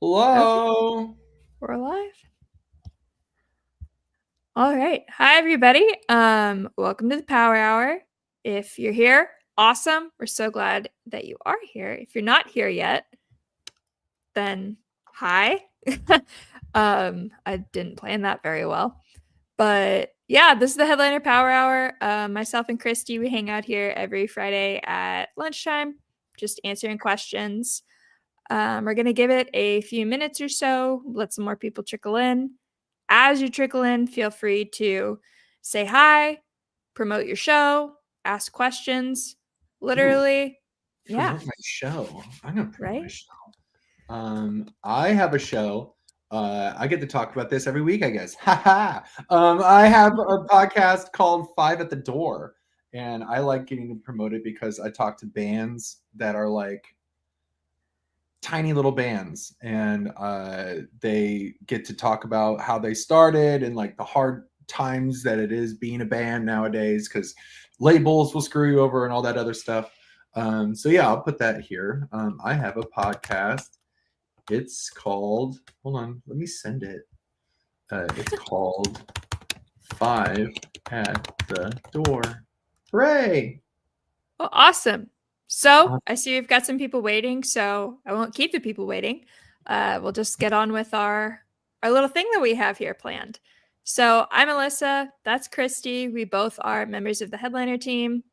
Okay, Hello. we're live. All right. Hi, everybody. Welcome to the Power Hour. If you're here, awesome. We're so glad that you are here. If you're not here yet, then hi. I didn't plan that very well. But yeah, this is the Headliner Power Hour. Myself and Kristy, we hang out here every Friday at lunchtime, just answering questions. We're going to give it a few minutes or so, let some more people trickle in. As you trickle in, feel free to say hi, promote your show, ask questions. Ooh, Literally, yeah, promote my show. I'm gonna promote my right? show. I have a show. I get to talk about this every week, I guess. Ha. I have a podcast called Five at the Door, and I like getting to promote it because I talk to bands that are like tiny little bands, and they get to talk about how they started and like the hard times that it is being a band nowadays because labels will screw you over and all that other stuff. So yeah, I'll put that here. I have a podcast. It's called, hold on, let me send it. It's called Five at the Door. Hooray! Well, awesome. So Uh, I see we've got some people waiting, so I won't keep the people waiting. We'll just get on with our little thing that we have here planned. So I'm Alyssa. That's Kristy. We both are members of the Headliner team.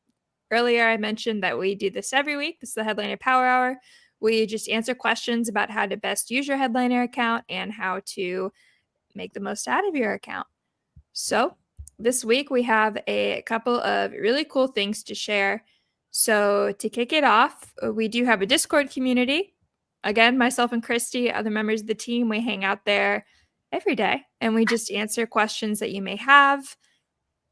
Earlier, I mentioned that we do this every week. This is the Headliner Power Hour. We just answer questions about how to best use your Headliner account and how to make the most out of your account. So, this week we have a couple of really cool things to share. So, to kick it off, we do have a Discord community. Again, myself and Kristy, other members of the team, we hang out there every day and we just answer questions that you may have.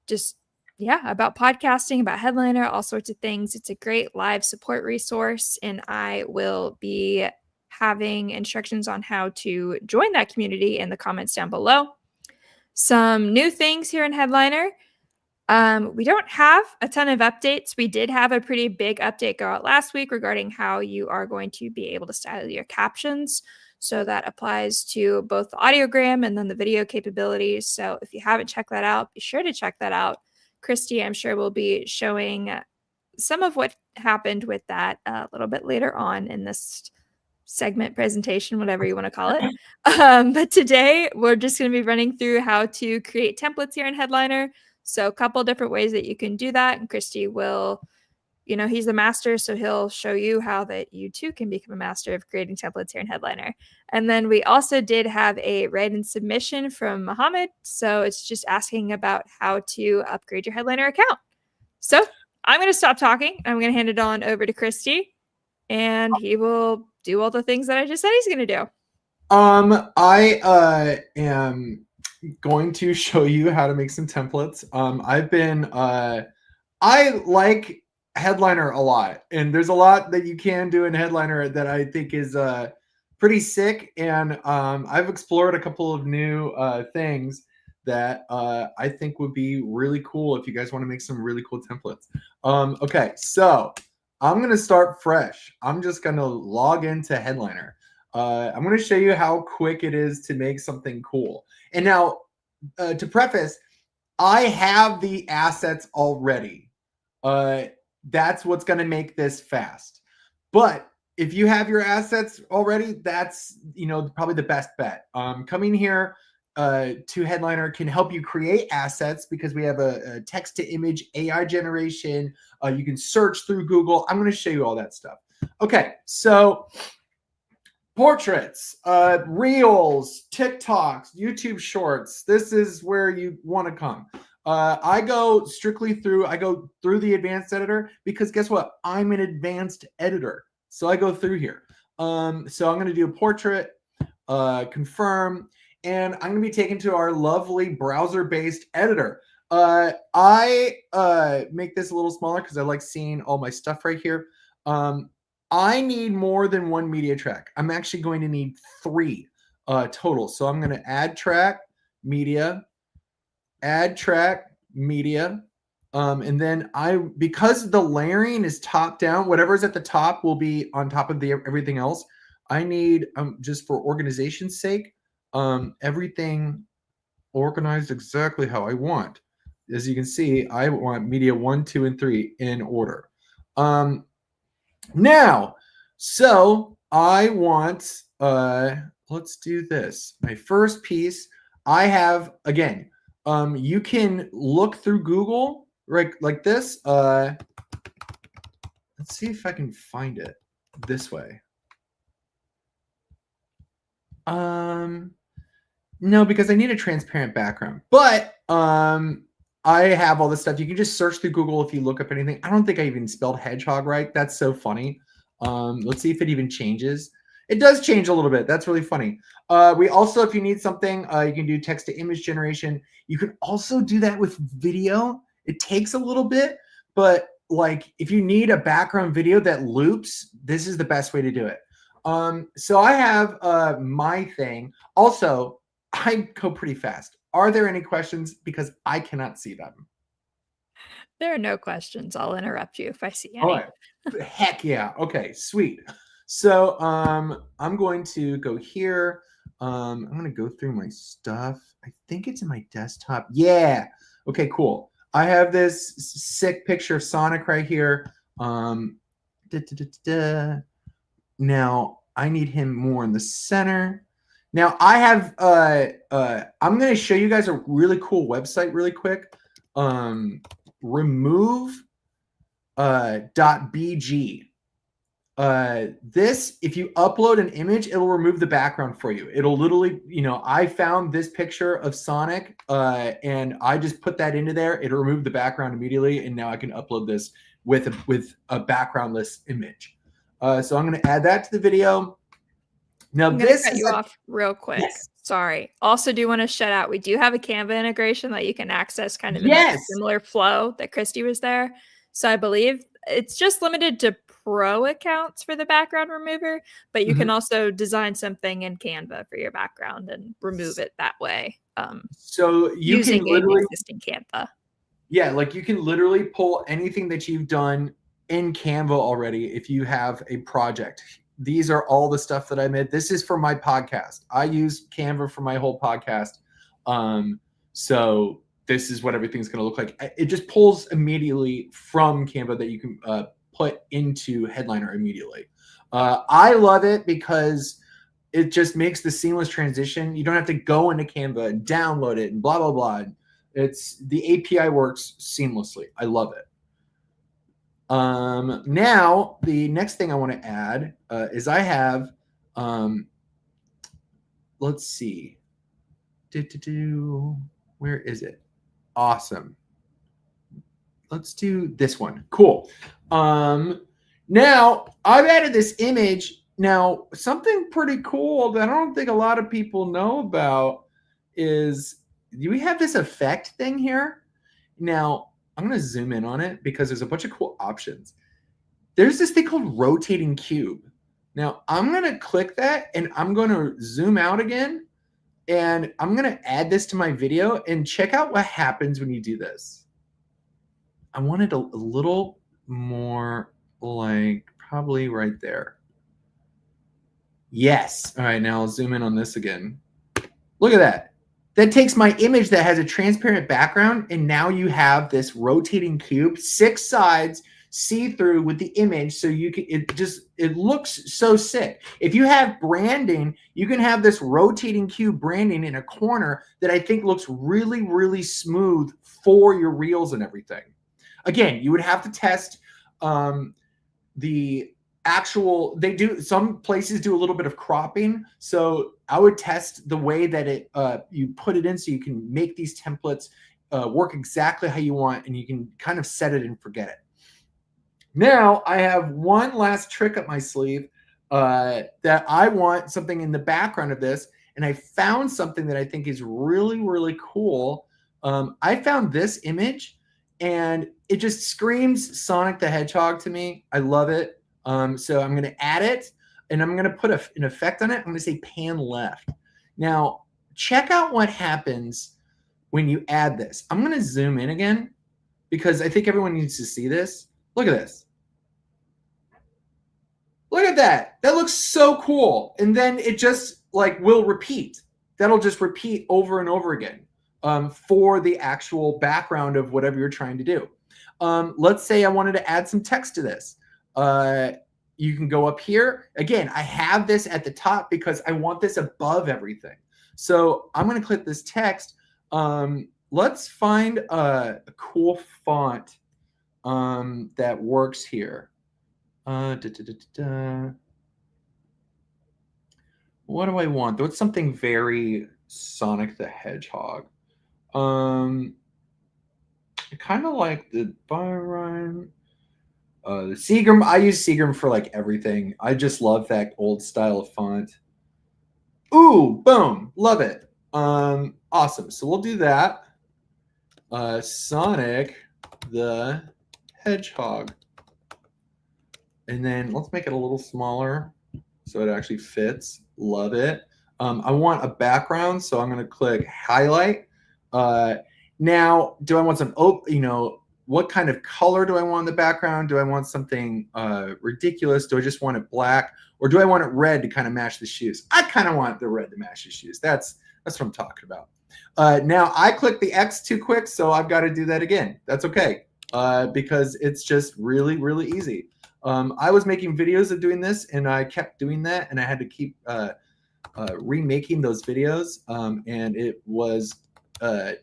Just, yeah, about podcasting, about Headliner, all sorts of things. It's a great live support resource, and I will be having instructions on how to join that community in the comments down below. Some new things here in Headliner. We don't have a ton of updates. We did have a pretty big update go out last week regarding how you are going to be able to style your captions. So that applies to both the audiogram and then the video capabilities. So if you haven't checked that out, be sure to check that out. Kristy, I'm sure, will be showing some of what happened with that a little bit later on in this segment, presentation, whatever you want to call it. But today we're just going to be running through how to create templates here in Headliner. So a couple different ways that you can do that. And Kristy will, he's the master, so he'll show you how that you too can become a master of creating templates here in Headliner. And then we also did have a write-in submission from Mohammed. So it's just asking about how to upgrade your Headliner account. So I'm going to stop talking. I'm going to hand it on over to Kristy, and he will do all the things that I just said he's going to do. I am going to show you how to make some templates. I like Headliner a lot, and there's a lot that you can do in Headliner that I think is pretty sick. And I've explored a couple of new things that I think would be really cool if you guys want to make some really cool templates. Okay, so I'm gonna start fresh. I'm just gonna log into Headliner. I'm going to show you how quick it is to make something cool. And now, to preface, I have the assets already. That's what's going to make this fast. But if you have your assets already, that's probably the best bet. Coming here to Headliner can help you create assets because we have a text to image AI generation. You can search through Google. I'm going to show you all that stuff. Okay, so portraits, reels, TikToks, YouTube shorts. This is where you want to come. I go through the advanced editor because guess what? I'm an advanced editor. So I go through here. So I'm going to do a portrait, confirm, and I'm going to be taken to our lovely browser-based editor. I make this a little smaller because I like seeing all my stuff right here. I need more than one media track. I'm actually going to need 3 total. So I'm going to add track, media, add track, media. And then because the layering is top down, whatever's at the top will be on top of everything else. I need, just for organization's sake, everything organized exactly how I want. As you can see, I want media 1, 2, and 3 in order. Now, so I want, let's do this. My first piece, I have, again, you can look through Google, right, like this. Let's see if I can find it this way. No, because I need a transparent background. But I have all this stuff. You can just search through Google if you look up anything. I don't think I even spelled hedgehog right. That's so funny. Let's see if it even changes. It does change a little bit. That's really funny. We also, if you need something, you can do text to image generation. You can also do that with video. It takes a little bit, but like if you need a background video that loops, this is the best way to do it. So I have my thing. Also, I go pretty fast. Are there any questions? Because I cannot see them. There are no questions. I'll interrupt you if I see All any. right. Heck yeah. Okay, sweet. So I'm going to go here. I'm going to go through my stuff. I think it's in my desktop. Yeah. Okay, cool. I have this sick picture of Sonic right here. Now I need him more in the center. Now I have I'm going to show you guys a really cool website really quick. Remove .bg. This, if you upload an image, it'll remove the background for you. It'll literally, I found this picture of Sonic and I just put that into there. It'll remove the background immediately, and now I can upload this with a backgroundless image. So I'm going to add that to the video. Now I'm going to cut you off real quick. Yes. Sorry. Also do want to shout out, we do have a Canva integration that you can access kind of in a similar flow that Kristy was there. So I believe it's just limited to pro accounts for the background remover, but you can also design something in Canva for your background and remove it that way. So you using can literally an existing Canva. Yeah, like you can literally pull anything that you've done in Canva already if you have a project. These are all the stuff that I made. This is for my podcast. I use Canva for my whole podcast. So this is what everything's going to look like. It just pulls immediately from Canva that you can put into Headliner immediately. I love it because it just makes the seamless transition. You don't have to go into Canva and download it and blah, blah, blah. The API works seamlessly. I love it. Now, the next thing I want to add is I have, let's see. Where is it? Awesome. Let's do this one. Cool. Now, I've added this image. Now, something pretty cool that I don't think a lot of people know about is, do we have this effect thing here? Now, I'm going to zoom in on it because there's a bunch of cool options. There's this thing called rotating cube. Now, I'm going to click that and I'm going to zoom out again. And I'm going to add this to my video and check out what happens when you do this. I want it a little more like probably right there. Yes. All right, now I'll zoom in on this again. Look at that. That takes my image that has a transparent background, and now you have this rotating cube, 6 sides, see-through with the image, so you can it looks so sick. If you have branding, you can have this rotating cube branding in a corner that I think looks really, really smooth for your reels and everything. Again, you would have to test the actual, some places do a little bit of cropping, so I would test the way that it you put it in, so you can make these templates work exactly how you want, and you can kind of set it and forget it. Now I have one last trick up my sleeve that I want something in the background of this, and I found something that I think is really, really cool. I found this image and it just screams Sonic the Hedgehog to me. I love it. So I'm going to add it, and I'm going to put an effect on it. I'm going to say pan left. Now, check out what happens when you add this. I'm going to zoom in again because I think everyone needs to see this. Look at this. Look at that. That looks so cool. And then it just like will repeat. That'll just repeat over and over again for the actual background of whatever you're trying to do. Let's say I wanted to add some text to this. You can go up here. Again, I have this at the top because I want this above everything. So I'm going to click this text. Let's find a cool font that works here. What do I want? What's something very Sonic the Hedgehog? I kind of like the Byron. The Seagram. I use Seagram for like everything. I just love that old style of font. Ooh, boom. Love it. Awesome. So we'll do that. Sonic the Hedgehog. And then let's make it a little smaller so it actually fits. Love it. I want a background, so I'm going to click highlight. Now, do I want some, what kind of color do I want in the background? Do I want something ridiculous? Do I just want it black? Or do I want it red to kind of match the shoes? I kind of want the red to match the shoes. That's what I'm talking about. Now, I clicked the X too quick, so I've got to do that again. That's okay, because it's just really, really easy. I was making videos of doing this, and I kept doing that, and I had to keep remaking those videos, and it was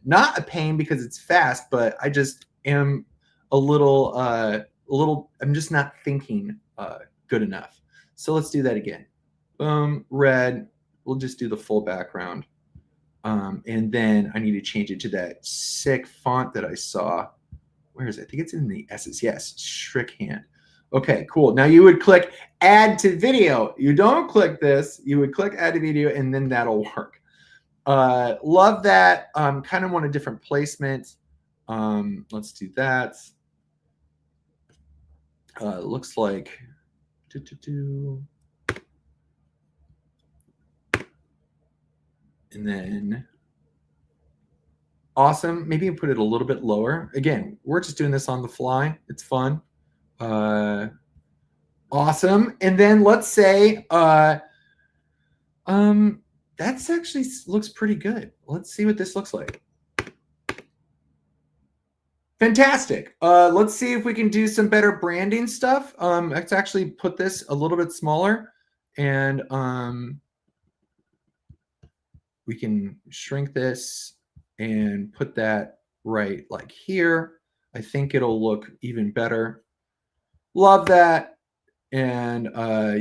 not a pain because it's fast, but I just am a little, I'm just not thinking good enough. So let's do that again. Boom, red. We'll just do the full background. And then I need to change it to that sick font that I saw. Where is it? I think it's in the S's. Yes, Shrikhand. Okay, cool. Now you would click add to video. You don't click this. You would click add to video, and then that'll work. Love that. Kind of want a different placement. Let's do that. Looks like. And then awesome. Maybe you put it a little bit lower. Again, we're just doing this on the fly. It's fun. Awesome. And then let's say that's actually looks pretty good. Let's see what this looks like. Fantastic. Let's see if we can do some better branding stuff. Let's actually put this a little bit smaller, and we can shrink this and put that right like here. I think it'll look even better. Love that. And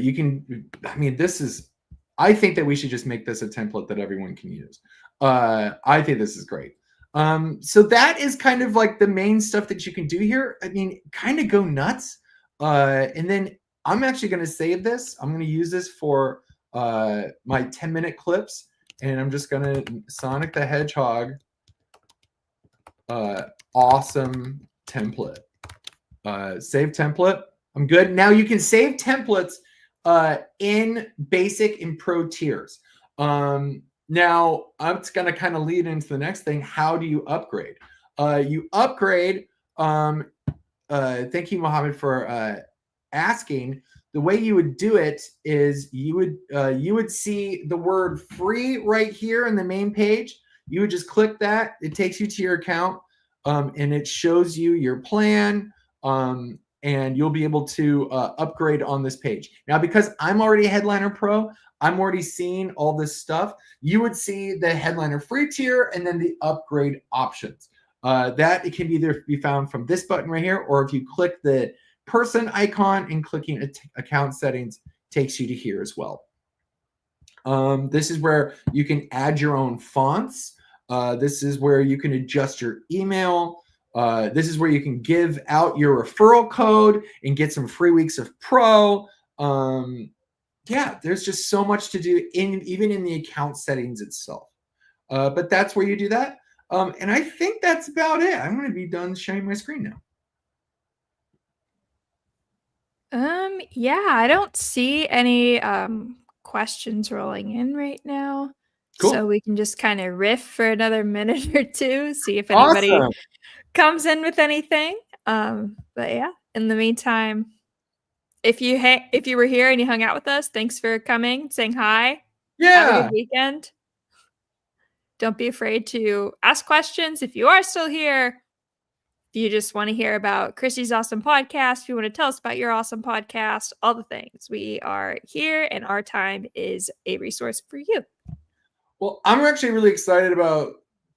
you can, I mean, this is, I think that we should just make this a template that everyone can use. I think this is great. So that is kind of like the main stuff that you can do here. I mean, kind of go nuts. And then I'm actually going to save this. I'm going to use this for my 10-minute clips. And I'm just going to Sonic the Hedgehog awesome template. Save template. I'm good. Now you can save templates in basic and pro tiers. Now I'm going to kind of lead into the next thing. How do you upgrade? You upgrade. Thank you, Mohammed, for asking. The way you would do it is you would see the word free right here in the main page. You would just click that. It takes you to your account, and it shows you your plan. And you'll be able to upgrade on this page. Now, because I'm already a Headliner Pro, I'm already seeing all this stuff. You would see the Headliner free tier and then the upgrade options. That it can either be found from this button right here, or if you click the person icon and clicking account settings takes you to here as well. This is where you can add your own fonts. This is where you can adjust your email. This is where you can give out your referral code and get some free weeks of pro. Yeah, there's just so much to do even in the account settings itself. But that's where you do that. And I think that's about it. I'm going to be done sharing my screen now. Yeah, I don't see any questions rolling in right now. Cool. So we can just kind of riff for another minute or two, see if anybody comes in with anything. But yeah, in the meantime, if you were here and you hung out with us, thanks for coming, saying hi. Have a Yeah. good weekend. Don't be afraid to ask questions if you are still here. If you just want to hear about Kristy's awesome podcast, if you want to tell us about your awesome podcast, all the things, we are here and our time is a resource for you. Well, I'm actually really excited about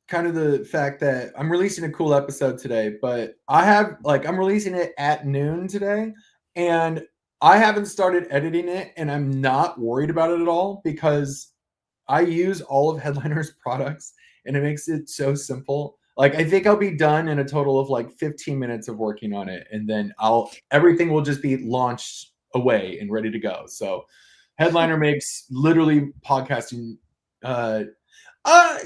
kind of the fact that I'm releasing a cool episode today, but I'm releasing it at noon today, and I haven't started editing it, and I'm not worried about it at all because I use all of Headliner's products and it makes it so simple. Like I think I'll be done in a total of like 15 minutes of working on it, and then everything will just be launched away and ready to go. So Headliner makes literally podcasting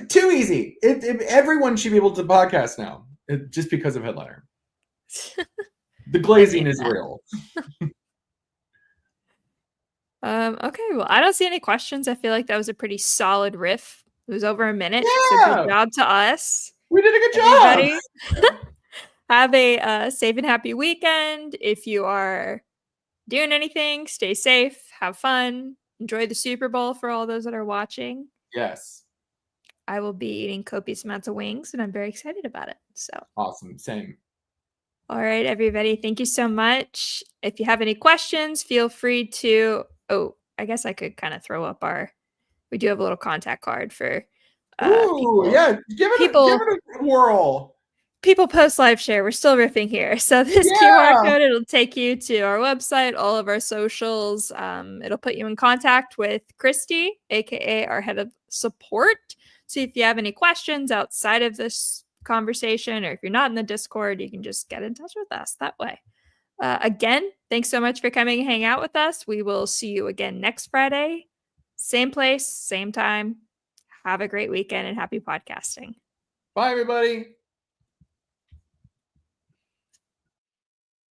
too easy. Everyone should be able to podcast now, just because of Headliner. The glazing is real. Okay, well, I don't see any questions. I feel like that was a pretty solid riff. It was over a minute. Yeah. So good job to us. We did a good Everybody. job. Have a safe and happy weekend. If you are doing anything, stay safe, have fun, enjoy the Super Bowl for all those that are watching. Yes. I will be eating copious amounts of wings and I'm very excited about it. So awesome. Same. All right, everybody. Thank you so much. If you have any questions, feel free to. Oh, I guess I could kind of throw up we do have a little contact card for people. Yeah. Give it a whirl. People post live share. We're still riffing here. So this QR code, it'll take you to our website, all of our socials. It'll put you in contact with Kristy, aka our head of support. So if you have any questions outside of this conversation, or if you're not in the Discord, you can just get in touch with us that way. Again, thanks so much for coming and hang out with us. We will see you again next Friday. Same place, same time. Have a great weekend and happy podcasting. Bye, everybody.